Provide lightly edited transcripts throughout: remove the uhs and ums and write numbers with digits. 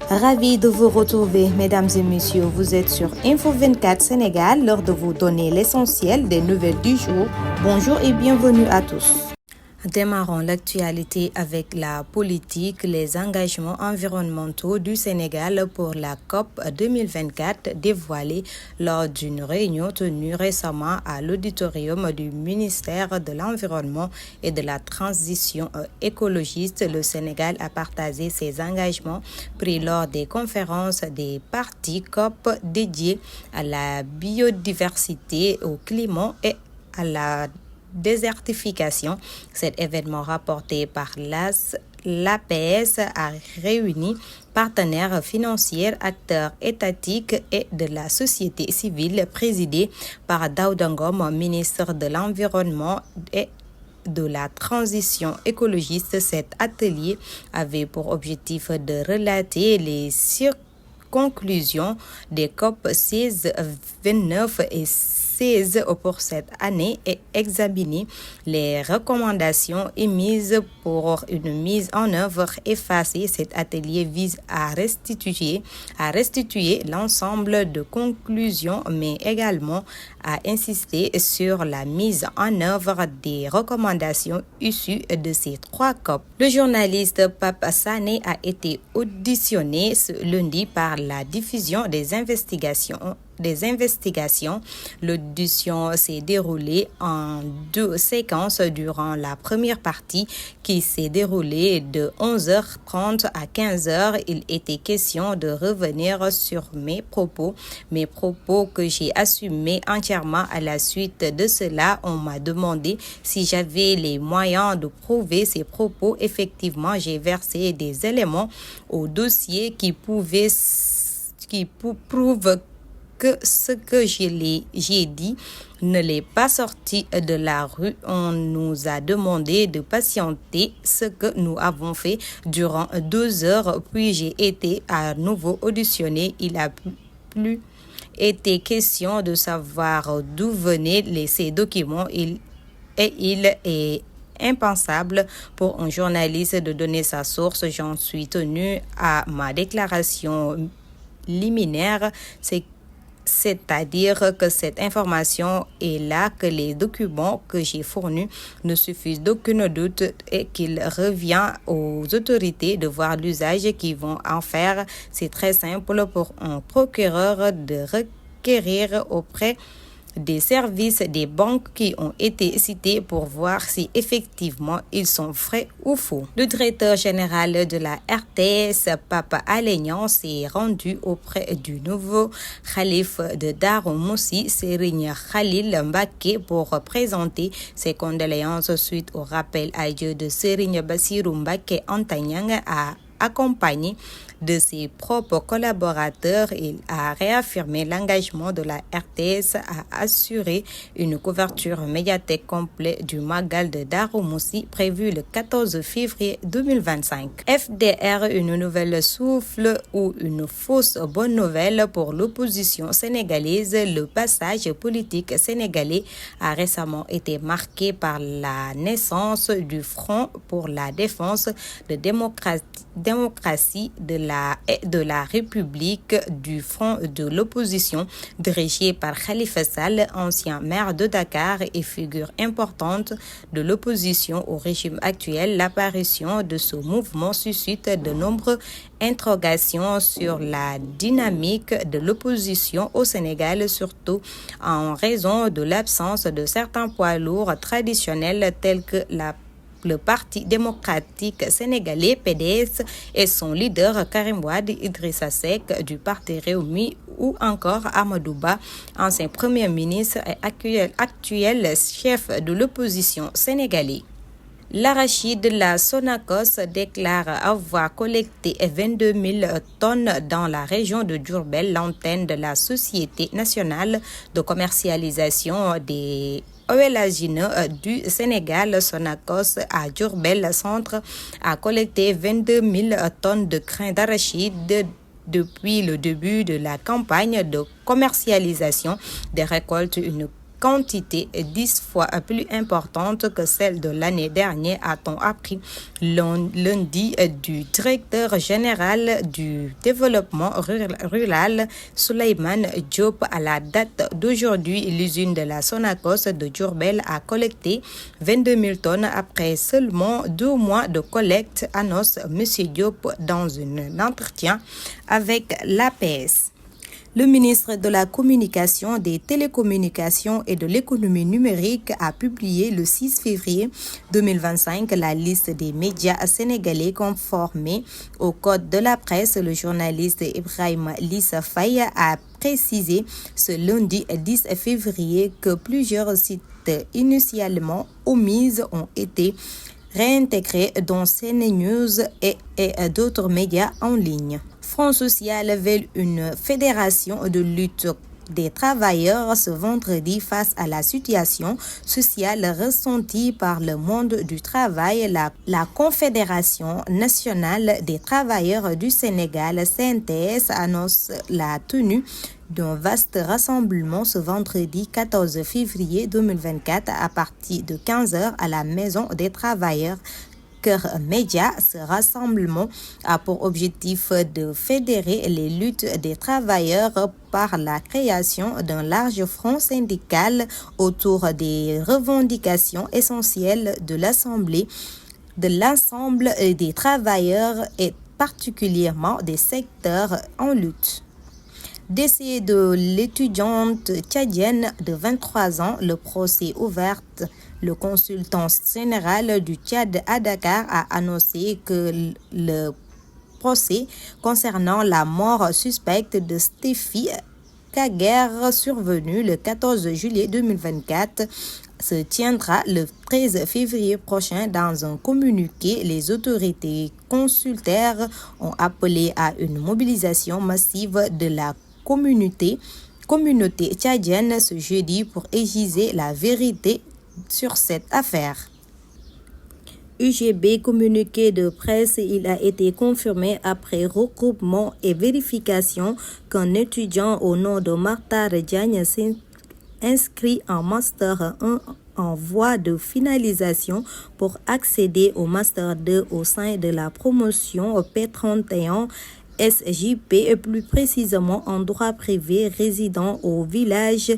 Ravi de vous retrouver, mesdames et messieurs. Vous êtes sur Info 24 Sénégal, l'heure de vous donner l'essentiel des nouvelles du jour. Bonjour et bienvenue à tous. Démarrons l'actualité avec la politique, les engagements environnementaux du Sénégal pour la COP 2024 dévoilés lors d'une réunion tenue récemment à l'auditorium du ministère de l'Environnement et de la Transition écologiste. Le Sénégal a partagé ses engagements pris lors des conférences des parties COP dédiées à la biodiversité, au climat et à la désertification. Cet événement rapporté par l'APS a réuni partenaires financiers, acteurs étatiques et de la société civile, présidé par Daouda Ngom, ministre de l'Environnement et de la transition écologiste. Cet atelier avait pour objectif de relater les conclusions des COP 16, 29 et 16 pour cette année et examiner les recommandations émises pour une mise en œuvre effacée. Cet atelier vise à restituer l'ensemble de conclusions, mais également à insister sur la mise en œuvre des recommandations issues de ces 3 COP. Le journaliste Pape Sané a été auditionné ce lundi par la diffusion des investigations. L'audition s'est déroulée en 2 séquences durant la première partie qui s'est déroulée de 11h30 à 15h. Il était question de revenir sur mes propos que j'ai assumés entièrement. À la suite de cela, on m'a demandé si j'avais les moyens de prouver ces propos. Effectivement, j'ai versé des éléments au dossier qui prouvent que ce que j'ai dit ne l'est pas sorti de la rue. On nous a demandé de patienter, ce que nous avons fait durant 2 heures, puis j'ai été à nouveau auditionné. Il a plus été question de savoir d'où venaient ces documents. Il est impensable pour un journaliste de donner sa source. J'en suis tenu à ma déclaration liminaire, c'est-à-dire que cette information est là, que les documents que j'ai fournis ne suffisent d'aucun doute et qu'il revient aux autorités de voir l'usage qu'ils vont en faire. C'est très simple pour un procureur de requérir auprès des services des banques qui ont été cités pour voir si effectivement ils sont vrais ou faux. Le directeur général de la RTS, Papa Alé Niang, s'est rendu auprès du nouveau khalife de Darou Moussi, Serigne Khalil Mbacké, pour présenter ses condoléances suite au rappel à Dieu de Serigne Bassirou Mbacké Anta Niang, accompagné de ses propres collaborateurs. Il a réaffirmé l'engagement de la RTS à assurer une couverture médiatique complète du Magal de Darou Moussi prévu le 14 février 2025. FDR, une nouvelle souffle ou une fausse bonne nouvelle pour l'opposition sénégalaise. Le passage politique sénégalais a récemment été marqué par la naissance du Front pour la défense de démocratie de la République, du Front de l'opposition dirigé par Khalifa Sall, ancien maire de Dakar et figure importante de l'opposition au régime actuel. L'apparition de ce mouvement suscite de nombreuses interrogations sur la dynamique de l'opposition au Sénégal, surtout en raison de l'absence de certains poids lourds traditionnels tels que le Parti démocratique sénégalais PDS et son leader Karim Wade, Idrissa Seck du Parti Rewmi ou encore Amadou Ba, ancien premier ministre et actuel chef de l'opposition sénégalais. L'arachide, la Sonacos déclare avoir collecté 22 000 tonnes dans la région de Diourbel. L'antenne de la Société nationale de commercialisation des oléagineux du Sénégal, Sonacos, à Diourbel Centre, a collecté 22 000 tonnes de grains d'arachide depuis le début de la campagne de commercialisation des récoltes. Une quantité 10 fois plus importante que celle de l'année dernière, a-t-on appris lundi du directeur général du développement rural, Souleymane Diop. À la date d'aujourd'hui, l'usine de la Sonacos de Diourbel a collecté 22 000 tonnes après seulement 2 mois de collecte, annonce M. Diop dans un entretien avec l'APS. Le ministre de la Communication, des Télécommunications et de l'Économie numérique a publié le 6 février 2025 la liste des médias sénégalais conformés au Code de la presse. Le journaliste Ibrahima Lissa Faye a précisé ce lundi 10 février que plusieurs sites initialement omis ont été réintégrés, dont CNews et d'autres médias en ligne. Front social veut une fédération de lutte des travailleurs ce vendredi face à la situation sociale ressentie par le monde du travail. La Confédération nationale des travailleurs du Sénégal, CNTS, annonce la tenue d'un vaste rassemblement ce vendredi 14 février 2024 à partir de 15h à la Maison des travailleurs Cœur Média. Ce rassemblement a pour objectif de fédérer les luttes des travailleurs par la création d'un large front syndical autour des revendications essentielles de l'Assemblée, de l'ensemble des travailleurs et particulièrement des secteurs en lutte. Décès de l'étudiante tchadienne de 23 ans, le procès ouvert. Le consultant général du Tchad à Dakar a annoncé que le procès concernant la mort suspecte de Stéphie Kaguer, survenue le 14 juillet 2024, se tiendra le 13 février prochain. Dans un communiqué, les autorités consulaires ont appelé à une mobilisation massive de la communauté tchadienne ce jeudi pour exiger la vérité sur cette affaire. UGB communiqué de presse, il a été confirmé après regroupement et vérification qu'un étudiant au nom de Martha Diagne s'est inscrit en Master 1 en voie de finalisation pour accéder au Master 2 au sein de la promotion P31 SJP, et plus précisément en droit privé, résidant au village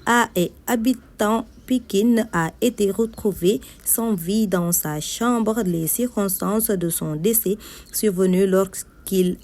A et habitant Pikine, a été retrouvé sans vie dans sa chambre. Les circonstances de son décès survenues lorsqu'il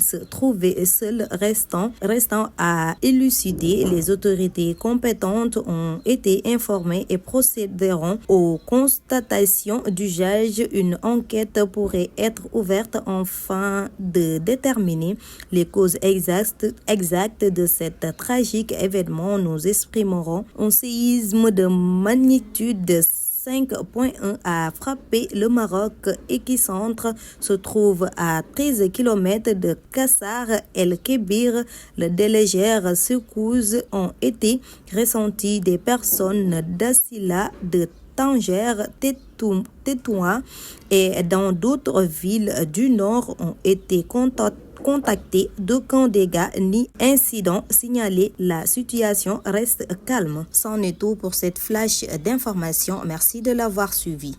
se trouvait seul, restant à élucider. Les autorités compétentes ont été informées et procéderont aux constatations du juge. Une enquête pourrait être ouverte afin de déterminer les causes exactes de cet tragique événement. Nous exprimerons un séisme de magnitude 5.1 a frappé le Maroc. Épicentre se trouve à 13 km de Kassar el-Kébir. Les légères secousses ont été ressenties des personnes d'Assila, de Tanger, Tétouan et dans d'autres villes du nord ont été contactés. D'aucun dégâts ni incidents signalés. La situation reste calme. C'en est tout pour cette flash d'information. Merci de l'avoir suivi.